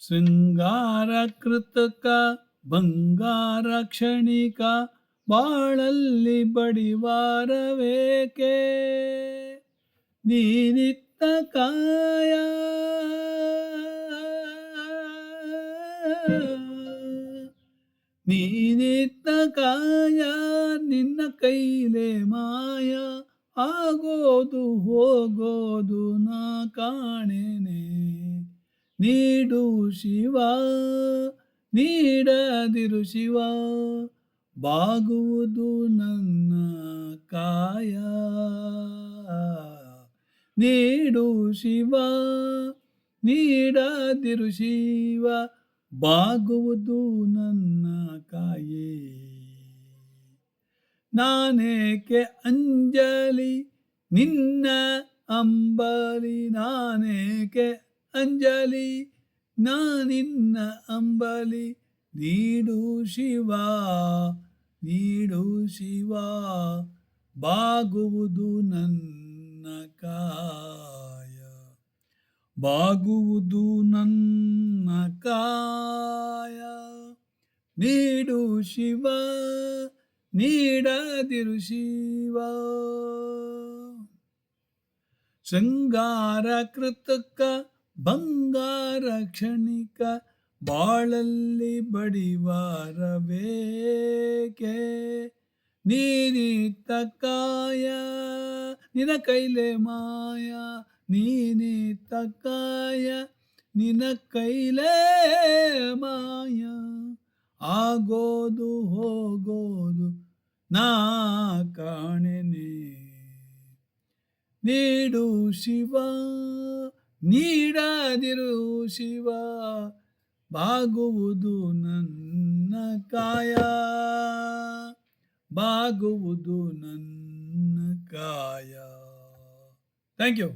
ಶೃಂಗಾರ ಕೃತಕ ಬಂಗಾರ ಕ್ಷಣಿಕ ಬಾಳಲ್ಲಿ ಬಡಿವಾರವೇಕೆ ನೀನಿತ್ತ ಕಾಯ ನೀನಿತ್ತ ಕಾಯ ನಿನ್ನ ಕೈಲೇ ಮಾಯ ಆಗೋದು ಹೋಗೋದು ನಾ ಕಾಣೆನೆ ನೀಡು ಶಿವ ನೀಡದಿರು ಶಿವ ಬಾಗುವುದು ನನ್ನ ಕಾಯ ನೀಡು ಶಿವ ನೀಡದಿರು ಶಿವ ಬಾಗುವುದು ನನ್ನ ಕಾಯೇ ನಾನೇಕೆ ಅಂಜಲಿ ನಿನ್ನ ಅಂಬಲಿ ನಾನೇಕೆ ಅಂಜಲಿ ನಾನಿನ್ನ ಅಂಬಲಿ ನೀಡು ಶಿವ ನೀಡು ಶಿವ ಬಾಗುವುದು ನನ್ನ ಕಾಯ ಬಾಗುವುದು ನನ್ನ ಕಾಯ ನೀಡು ಶಿವ ನೀಡದಿರು ಶಿವ ಶೃಂಗಾರ ಕೃತಕ ಬಂಗಾರ ಕ್ಷಣಿಕ ಬಾಳಲ್ಲಿ ಬಡಿವಾರಬೇಕೆ ನೀನಿತ್ತ ಕಾಯ ನಿನ್ನ ಕೈಲೆ ಮಾಯ ನೀನಿತ್ತ ಕಾಯ ನಿನ್ನ ಕೈಲೇ ಮಾಯ ಆಗೋದು ಹೋಗೋದು ನಾ ಕಾಣೆನೆ ನೀಡು ಶಿವ ನೀಡದಿರು ಶಿವ ಬಾಗುವುದು ನನ್ನ ಕಾಯ ಬಾಗುವುದು ನನ್ನ ಕಾಯ ಥ್ಯಾಂಕ್ ಯು